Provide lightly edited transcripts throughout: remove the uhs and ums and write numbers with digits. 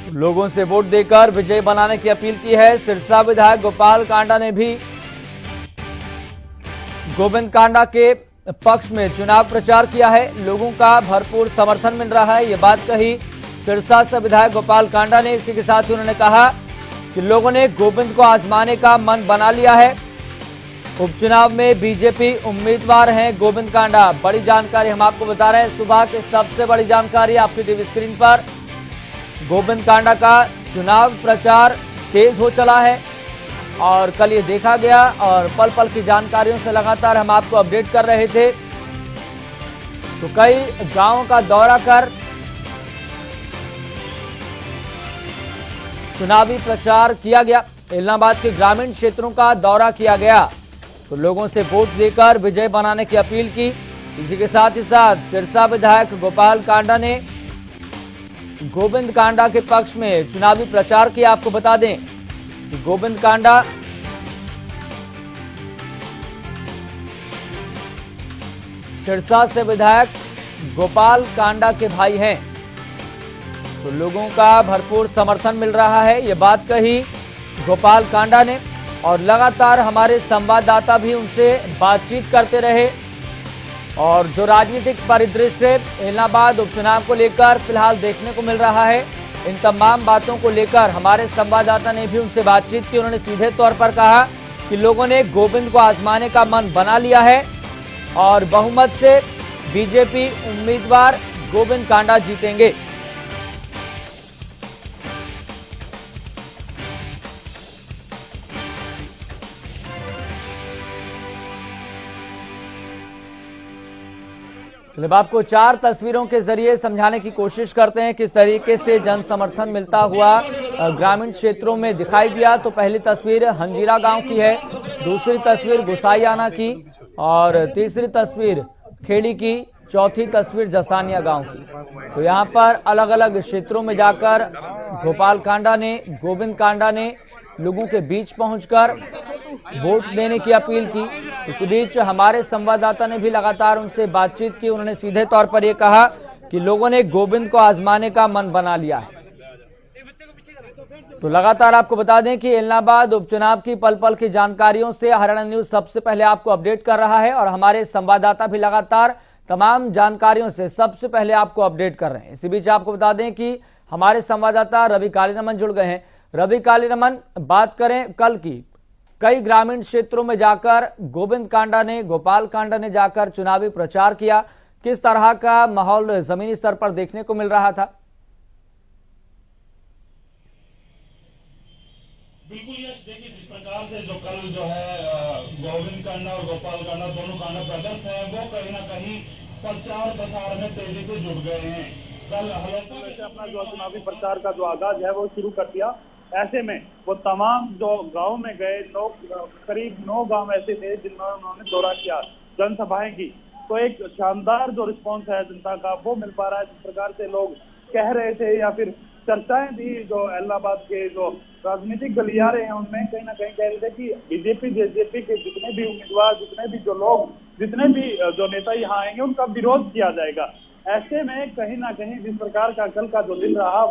लोगों से वोट देकर विजय बनाने की अपील की है। सिरसा विधायक गोपाल कांडा ने भी गोविंद कांडा के पक्ष में चुनाव प्रचार किया है। लोगों का भरपूर समर्थन मिल रहा है, ये बात कही सिरसा से विधायक गोपाल कांडा ने। इसी के साथ ही उन्होंने कहा कि लोगों ने गोविंद को आजमाने का मन बना लिया है। उपचुनाव में बीजेपी उम्मीदवार हैं गोविंद कांडा। बड़ी जानकारी हम आपको बता रहे हैं, सुबह की सबसे बड़ी जानकारी आपकी टीवी स्क्रीन पर। गोविंद कांडा का चुनाव प्रचार तेज हो चला है और कल ये देखा गया और पल पल की जानकारियों से लगातार हम आपको अपडेट कर रहे थे। तो कई गांवों का दौरा कर चुनावी प्रचार किया गया। इलाहाबाद के ग्रामीण क्षेत्रों का दौरा किया गया तो लोगों से वोट देकर विजय बनाने की अपील की। इसी के साथ ही साथ सिरसा विधायक गोपाल कांडा ने गोविंद कांडा के पक्ष में चुनावी प्रचार किया। आपको बता दें कि गोविंद कांडा सिरसा से विधायक गोपाल कांडा के भाई हैं, तो लोगों का भरपूर समर्थन मिल रहा है, ये बात कही गोपाल कांडा ने। और लगातार हमारे संवाददाता भी उनसे बातचीत करते रहे और जो राजनीतिक परिदृश्य इलाहाबाद उपचुनाव को लेकर फिलहाल देखने को मिल रहा है, इन तमाम बातों को लेकर हमारे संवाददाता ने भी उनसे बातचीत की। उन्होंने सीधे तौर पर कहा कि लोगों ने गोविंद को आजमाने का मन बना लिया है और बहुमत से बीजेपी उम्मीदवार गोविंद कांडा जीतेंगे। चलिए आपको 4 तस्वीरों के जरिए समझाने की कोशिश करते हैं किस तरीके से जन समर्थन मिलता हुआ ग्रामीण क्षेत्रों में दिखाई दिया। तो पहली तस्वीर हंजीरा गांव की है, दूसरी तस्वीर गुसाईयाना की और तीसरी तस्वीर खेड़ी की, चौथी तस्वीर जसानिया गांव की। तो यहां पर अलग अलग क्षेत्रों में जाकर गोपाल कांडा ने, गोविंद कांडा ने लोगों के बीच पहुंचकर वोट देने की अपील की। इस बीच हमारे संवाददाता ने भी लगातार उनसे बातचीत की। उन्होंने सीधे तौर पर यह कहा कि लोगों ने गोविंद को आजमाने का मन बना लिया है। तो लगातार आपको बता दें कि इलाहाबाद उपचुनाव की पल पल की जानकारियों से हरियाणा न्यूज सबसे पहले आपको अपडेट कर रहा है और हमारे संवाददाता भी लगातार तमाम जानकारियों से सबसे पहले आपको अपडेट कर रहे हैं। इसी बीच आपको बता दें कि हमारे संवाददाता रवि कालीरमन जुड़ गए हैं। रवि कालीरमन, बात करें कल की, कई ग्रामीण क्षेत्रों में जाकर गोविंद कांडा ने, गोपाल कांडा ने जाकर चुनावी प्रचार किया। किस तरह का माहौल जमीनी स्तर पर देखने को मिल रहा था? बिल्कुल यश, देखिए जिस प्रकार से जो कल जो है गोविंद कांडा और गोपाल कांडा दोनों कांडा ब्रदर्स हैं, वो कहीं ना कहीं प्रचार प्रसार में तेजी से जुड़ गए हैं। कल हलोपा से अपना जो चुनावी प्रचार का जो आगाज है वो शुरू कर दिया। ऐसे में वो तमाम जो गांव में गए, करीब 9 गांव ऐसे थे जिन्होंने उन्होंने दौरा किया, जनसभाएं की। तो एक शानदार जो रिस्पॉन्स है जनता का वो मिल पा रहा है। जिस प्रकार से लोग कह रहे थे या फिर चर्चाएं भी जो इलाहाबाद के जो राजनीतिक गलियारे हैं उनमें कहीं ना कहीं कह रहे थे कि बीजेपी के जितने भी उम्मीदवार, जितने भी जो लोग, जितने भी जो नेता यहाँ आएंगे उनका विरोध किया जाएगा। ऐसे में कहीं ना कहीं जिस प्रकार का कल का जो दिन रहा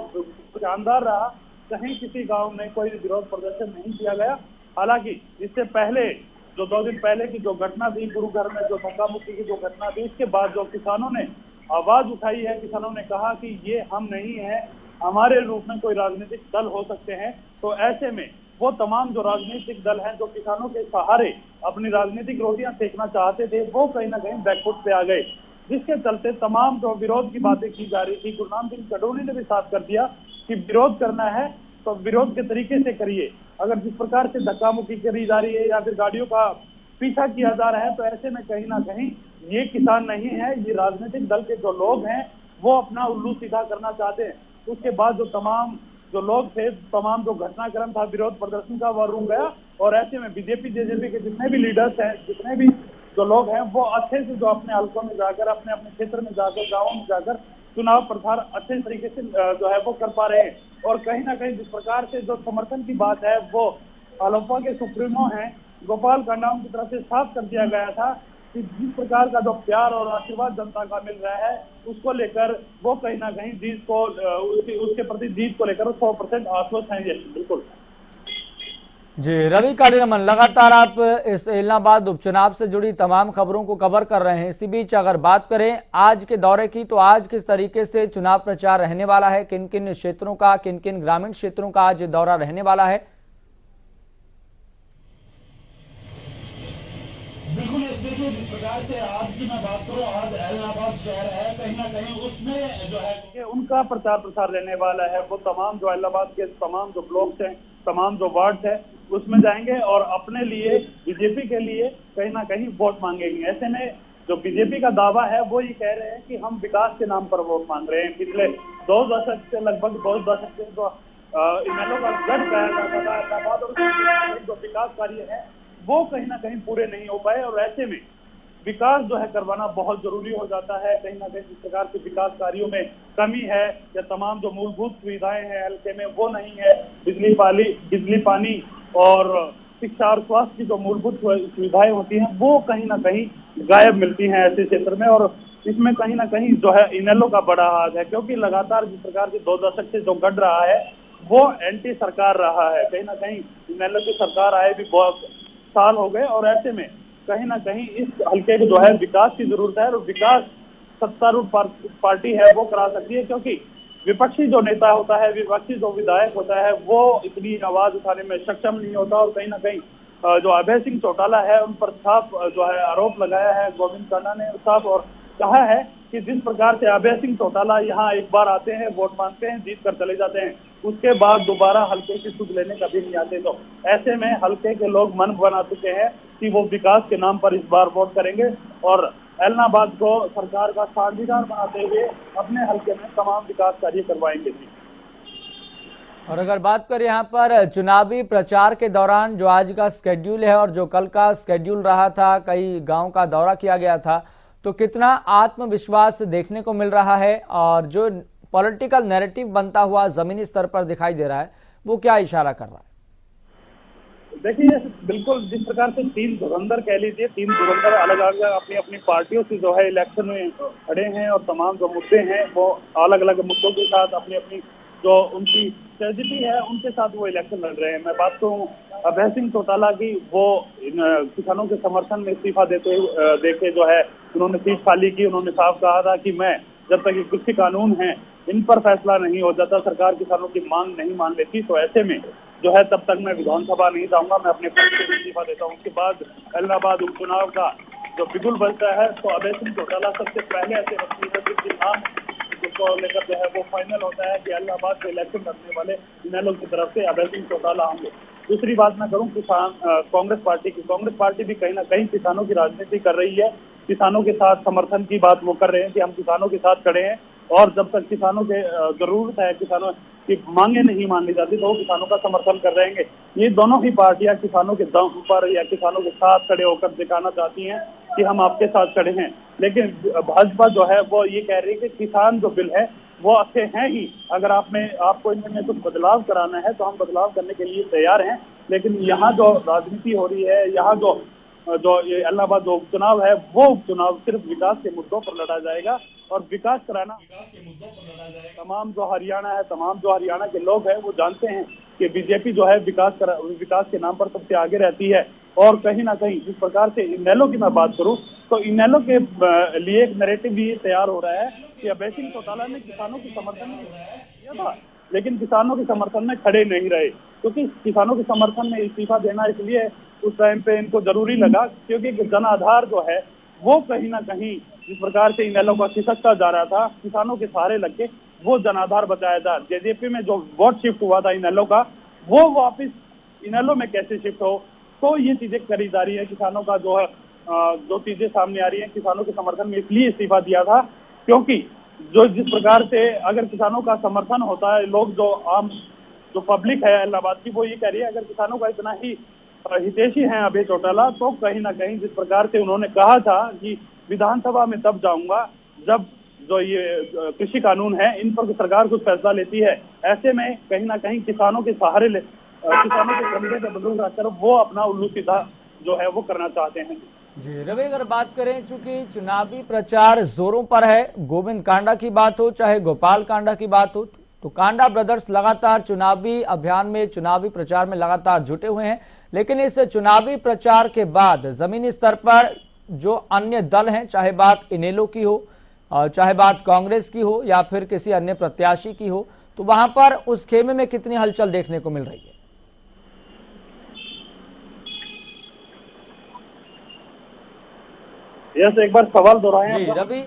शानदार रहा, कहीं किसी गांव में कोई विरोध प्रदर्शन नहीं किया गया। हालांकि इससे पहले जो 2 दिन पहले की जो घटना थी गुरुघर में, जो धक्का मुक्की की जो घटना थी, इसके बाद जो किसानों ने आवाज उठाई है, किसानों ने कहा कि ये हम नहीं है, हमारे रूप में कोई राजनीतिक दल हो सकते हैं। तो ऐसे में वो तमाम जो राजनीतिक दल हैं जो किसानों के सहारे अपनी राजनीतिक रोटियां सेकना चाहते थे, वो कहीं ना कहीं बैकफुट पे आ गए, जिसके चलते तमाम जो विरोध की बातें की जा रही थी, गुरनाम सिंह चडोनी ने भी साफ कर दिया कि विरोध करना है तो विरोध के तरीके से करिए। अगर जिस प्रकार से धक्का मुक्की करी जा रही है या फिर गाड़ियों का पीछा किया जा रहा है, तो ऐसे में कहीं ना कहीं ये किसान नहीं है, ये राजनीतिक दल के जो लोग हैं वो अपना उल्लू सीधा करना चाहते हैं। उसके बाद जो तमाम जो लोग थे, तमाम जो घटनाक्रम था विरोध प्रदर्शन का, वह रुक गया। और ऐसे में बीजेपी के जितने भी लीडर्स हैं, जितने भी जो लोग हैं, वो अच्छे से जो अपने हल्कों में जाकर, अपने अपने क्षेत्र में जाकर, गाँवों में जाकर चुनाव प्रचार अच्छे तरीके से जो है वो कर पा रहे हैं। और कहीं ना कहीं जिस प्रकार से जो समर्थन की बात है वो हलोपा के सुप्रीमो हैं गोपाल कांडा की तरफ से साफ कर दिया गया था कि जिस प्रकार का जो प्यार और आशीर्वाद जनता का मिल रहा है उसको लेकर वो कहीं ना कहीं जीत को उसके प्रति जीत को लेकर 100% आश्वस्त हैं। बिल्कुल जी, रवि कालीरमन, लगातार आप इस इलाहाबाद उपचुनाव से जुड़ी तमाम खबरों को कवर कर रहे हैं। इसी बीच अगर बात करें आज के दौरे की, तो आज किस तरीके से चुनाव प्रचार रहने वाला है, किन किन क्षेत्रों का, किन किन ग्रामीण क्षेत्रों का आज दौरा रहने वाला है? बिल्कुल, देखिए जिस प्रकार से आज की मैं बात करूं, आज इलाहाबाद शहर है, कहीं ना कहीं उसमें जो है उनका प्रचार प्रसार रहने वाला है। वो तमाम जो इलाहाबाद के तमाम जो ब्लॉक्स हैं, तमाम जो वार्ड है, उसमें जाएंगे और अपने लिए, बीजेपी के लिए कहीं ना कहीं वोट मांगेंगे। ऐसे में जो बीजेपी का दावा है वो ये कह रहे हैं कि हम विकास के नाम पर वोट मांग रहे हैं। पिछले 2 दशक से, लगभग 2 दशक से जो इनेलो का गढ़ कहा जाता था इलाहाबाद, और जो विकास कार्य है वो कहीं ना कहीं पूरे नहीं हो पाए। और ऐसे में विकास जो है करवाना बहुत जरूरी हो जाता है। कहीं ना कहीं जिस प्रकार के विकास कार्यों में कमी है या तमाम जो मूलभूत सुविधाएं हैं हल्के में वो नहीं है, बिजली पानी और शिक्षा और स्वास्थ्य की जो मूलभूत सुविधाएं होती हैं वो कहीं ना कहीं गायब मिलती हैं ऐसे क्षेत्र में। और इसमें कहीं ना कहीं जो है इनेलो का बड़ा हाथ है, क्योंकि लगातार जिस प्रकार के 2 दशक से जो गढ़ रहा है वो एंटी सरकार रहा है। कहीं ना कहीं इनेलो की सरकार आए भी बहुत साल हो गए, और ऐसे में कहीं ना कहीं इस हल्के को जो है विकास की जरूरत है। और विकास सत्तारूढ़ पार्टी है वो करा सकती है, क्योंकि विपक्षी जो नेता होता है, विपक्षी जो विधायक होता है वो इतनी आवाज उठाने में सक्षम नहीं होता। और कहीं ना कहीं जो अभय सिंह चौटाला है उन पर साफ जो है आरोप लगाया है गोविंद कांडा ने साफ, और कहा है कि जिस प्रकार से अभय सिंह चौटाला यहाँ एक बार आते हैं, वोट मांगते हैं, जीत कर चले जाते हैं, उसके बाद दोबारा हल्के की सुध लेने कभी नहीं आते। तो ऐसे में हल्के के लोग मन बना चुके हैं कि वो विकास के नाम पर इस बार वोट करेंगे और इलाहाबाद को सरकार का साझीदार बनाते हुए अपने हल्के में तमाम विकास कार्य करवाएंगे। और अगर बात करें यहाँ पर चुनावी प्रचार के दौरान जो आज का स्केड्यूल है और जो कल का स्केड्यूल रहा था, कई गांव का दौरा किया गया था, तो कितना आत्मविश्वास देखने को मिल रहा है और जो पॉलिटिकल नैरेटिव बनता हुआ जमीनी स्तर पर दिखाई दे रहा है वो क्या इशारा कर रहा है? देखिए, बिल्कुल जिस प्रकार से 3 धुरंधर कह लीजिए, 3 धुरंधर अलग अलग अपनी अपनी पार्टियों से जो है इलेक्शन में खड़े हैं और तमाम जो मुद्दे हैं वो अलग अलग मुद्दों के साथ अपनी अपनी जो उनकी स्ट्रेटजी है उनके साथ वो इलेक्शन लड़ रहे हैं। मैं बात करूं अभय सिंह चौटाला की, वो किसानों के समर्थन में इस्तीफा देके जो है उन्होंने सीट खाली की। उन्होंने साफ कहा था कि मैं जब तक ये कृषि कानून है इन पर फैसला नहीं हो जाता, सरकार किसानों की मांग नहीं मान लेती, तो ऐसे में जो है तब तक मैं विधानसभा नहीं जाऊंगा, मैं अपने पद से इस्तीफा देता हूँ। उसके बाद इलाहाबाद उपचुनाव का जो बिगुल बजता है तो अभय सिंह चौटाला सबसे पहले ऐसे व्यक्ति है जिसके नाम को लेकर जो है वो फाइनल होता है कि इलाहाबाद से इलेक्शन लड़ने वाले इनेलो की तरफ से अभय सिंह चौटाला होंगे। दूसरी बात मैं करूँ कांग्रेस पार्टी की, कांग्रेस पार्टी भी कहीं ना कहीं किसानों की राजनीति कर रही है। किसानों के साथ समर्थन की बात वो कर रहे हैं कि हम किसानों के साथ खड़े हैं और जब तक किसानों के जरूरत है, किसानों की मांगे नहीं मान ली जाती तो वो किसानों का समर्थन कर रहेंगे। ये दोनों ही पार्टियां किसानों के दम पर या किसानों के साथ खड़े होकर दिखाना चाहती हैं कि हम आपके साथ खड़े हैं। लेकिन भाजपा जो है वो ये कह रही है कि किसान जो बिल है वो अच्छे हैं ही, अगर आपको इनमें कुछ बदलाव कराना है तो हम बदलाव करने के लिए तैयार हैं। लेकिन यहाँ जो राजनीति हो रही है, यहाँ जो ये इलाहाबाद जो उपचुनाव है वो उपचुनाव सिर्फ विकास के मुद्दों पर लड़ा जाएगा और विकास कराना विकास के मुद्दों पर लड़ा जाएगा। तमाम जो हरियाणा के लोग हैं वो जानते हैं कि बीजेपी जो है विकास के नाम पर सबसे आगे रहती है। और कहीं ना कहीं जिस प्रकार से इनेलो की मैं बात करूं तो इनेलो के लिए एक नैरेटिव भी तैयार हो रहा है कि अभय सिंह चौटाला ने किसानों के समर्थन में किया था, लेकिन किसानों के समर्थन में खड़े नहीं रहे, क्योंकि किसानों के समर्थन में इस्तीफा देना इसलिए उस टाइम पे इनको जरूरी लगा क्योंकि जन आधार जो है वो कहीं ना कहीं जिस प्रकार से इनेलो का खिसकता जा रहा था, किसानों के सहारे लग के वो जनाधार बचाया था। जेजेपी में जो वोट शिफ्ट हुआ था इनेलो का, वो वापस इनेलो में कैसे शिफ्ट हो, तो ये चीजें करी जा रही है। किसानों का जो है जो चीजें सामने आ रही है, किसानों के समर्थन में इसलिए इस्तीफा दिया था क्योंकि जो जिस प्रकार से अगर किसानों का समर्थन होता है, लोग जो आम जो पब्लिक है इलाहाबाद की वो ये कह रही है अगर किसानों का इतना ही हितैषी हैं अभय चौटाला, तो कहीं ना कहीं जिस प्रकार से उन्होंने कहा था कि विधानसभा में तब जाऊंगा जब जो ये कृषि कानून है इन पर सरकार कुछ फैसला लेती है, ऐसे में कहीं ना कहीं किसानों के सहारे किसानों के कंधे पे बंदूक रखकर वो अपना उल्लू सीधा जो है वो करना चाहते हैं। जी रवि, अगर बात करें चूंकि चुनावी प्रचार जोरों पर है, गोविंद कांडा की बात हो चाहे गोपाल कांडा की बात हो, तो कांडा ब्रदर्स लगातार चुनावी अभियान में, चुनावी प्रचार में लगातार जुटे हुए हैं। लेकिन इस चुनावी प्रचार के बाद जमीनी स्तर पर जो अन्य दल हैं, चाहे बात इनेलो की हो, चाहे बात कांग्रेस की हो या फिर किसी अन्य प्रत्याशी की हो, तो वहां पर उस खेमे में कितनी हलचल देखने को मिल रही है? यस, एक बार सवाल दोहराएं। जी रवि,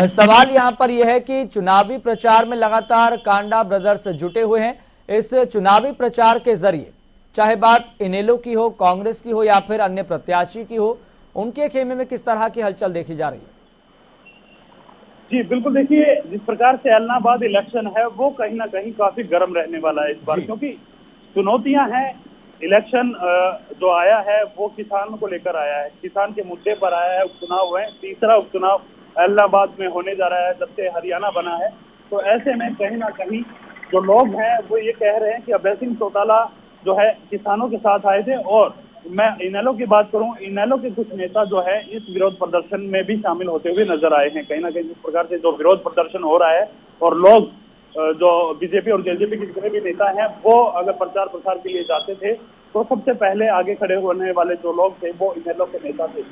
सवाल यहां पर यह है कि चुनावी प्रचार में लगातार कांडा ब्रदर्स जुटे हुए हैं। इस चुनावी प्रचार के जरिए चाहे बात इनेलो की हो, कांग्रेस की हो या फिर अन्य प्रत्याशी की हो, उनके खेमे में किस तरह की हलचल देखी जा रही है? जी बिल्कुल, देखिए जिस प्रकार से ऐलनाबाद इलेक्शन है वो कहीं ना कहीं काफी गर्म रहने वाला है इस बार, क्योंकि चुनौतियां हैं। इलेक्शन जो आया है वो किसान को लेकर आया है, किसान के मुद्दे पर आया है। उपचुनाव हुए, तीसरा उपचुनाव ऐलनाबाद में होने जा रहा है जब से हरियाणा बना है। तो ऐसे में कहीं ना कहीं जो लोग हैं वो ये कह रहे हैं कि अभय सिंह चौटाला जो है किसानों के साथ आए थे। और मैं इनेलो की बात करूं, इनेलो के कुछ नेता जो है इस विरोध प्रदर्शन में भी शामिल होते हुए नजर आए हैं। कहीं ना कहीं जिस प्रकार से जो विरोध प्रदर्शन हो रहा है और लोग जो बीजेपी और जेजेपी के जितने भी नेता हैं वो अगर प्रचार प्रसार के लिए जाते थे तो सबसे पहले आगे खड़े होने वाले जो लोग थे वो इनेलो के नेता थे।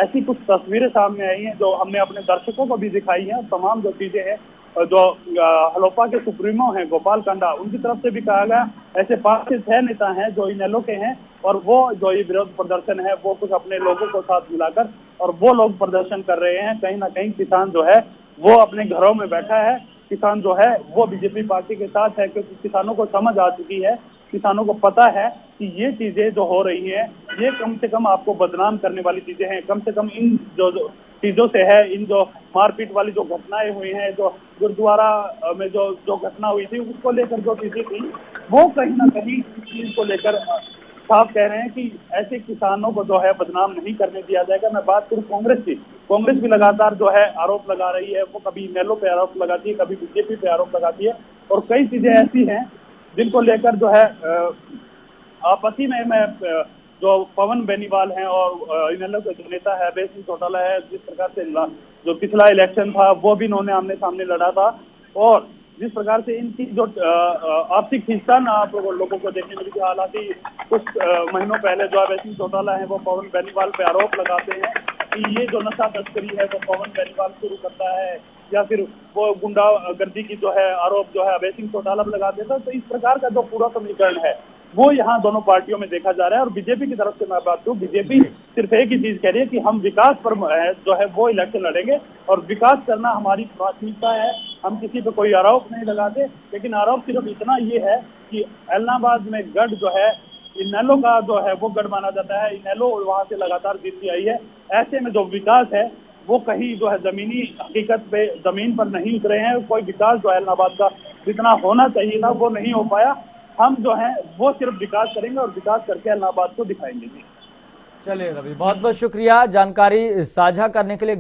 ऐसी कुछ तस्वीरें सामने आई हैं जो हमने अपने दर्शकों को भी दिखाई हैं। तमाम जो चीजें हैं, जो हलोपा के सुप्रीमो हैं गोपाल कांडा, उनकी तरफ से भी कहा गया ऐसे 5 से 6 नेता हैं जो इनेलो के हैं और वो जो ये विरोध प्रदर्शन है वो कुछ अपने लोगों को साथ मिलाकर और वो लोग प्रदर्शन कर रहे हैं। कहीं ना कहीं किसान जो है वो अपने घरों में बैठा है, किसान जो है वो बीजेपी पार्टी के साथ है, क्योंकि किसानों को समझ आ चुकी है, किसानों को पता है कि ये चीजें जो हो रही हैं ये कम से कम आपको बदनाम करने वाली चीजें हैं। कम से कम इन जो चीजों से है, इन जो मारपीट वाली जो घटनाएं हुई हैं, जो गुरुद्वारा में जो घटना हुई थी उसको लेकर जो चीजें थी वो कहीं ना कहीं इस चीज को लेकर साफ कह रहे हैं कि ऐसे किसानों को जो है बदनाम नहीं करने दिया जाएगा। मैं बात करूं कांग्रेस की, कांग्रेस भी लगातार जो है आरोप लगा रही है। वो कभी इनेलो पे आरोप लगाती है, कभी बीजेपी पे आरोप लगाती है और कई चीजें ऐसी हैं जिनको लेकर जो है आपसी में मैं जो पवन बेनीवाल हैं और इनेलो के जो नेता है अभय सिंह चौटाला है, जिस प्रकार से जो पिछला इलेक्शन था वो भी इन्होंने आमने सामने लड़ा था और जिस प्रकार से इनकी जो आपसी खींचतान आप लोगों को देखने मिली थी। हालांकि कुछ महीनों पहले जो अभय सिंह चौटाला है वो पवन बेनीवाल पे आरोप लगाते हैं कि ये जो नशा तस्करी है वो पवन बेनीवाल शुरू करता है या फिर वो गुंडागर्दी की जो है आरोप जो है अभय सिंह चौटाला पर लगा देता है। तो इस प्रकार का जो पूरा समीकरण है वो यहाँ दोनों पार्टियों में देखा जा रहा है। और बीजेपी की तरफ से मैं बात करूं, बीजेपी सिर्फ एक ही चीज कह रही है कि हम विकास पर जो है वो इलेक्शन लड़ेंगे और विकास करना हमारी प्राथमिकता है। हम किसी पे कोई आरोप नहीं लगाते, लेकिन आरोप सिर्फ इतना ये है कि ऐलनाबाद में गढ़ जो है इनेलो का जो है वो गढ़ माना जाता है। इनेलो वहां से लगातार जीतती आई है। ऐसे में जो विकास है वो कहीं जो है जमीनी हकीकत पे जमीन पर नहीं उतरे हैं। कोई विकास जो ऐलनाबाद का जितना होना चाहिए था वो नहीं हो पाया। हम जो है वो सिर्फ विकास करेंगे और विकास करके ऐलनाबाद को दिखाएंगे। चलिए रवि, बहुत बहुत शुक्रिया जानकारी साझा करने के लिए।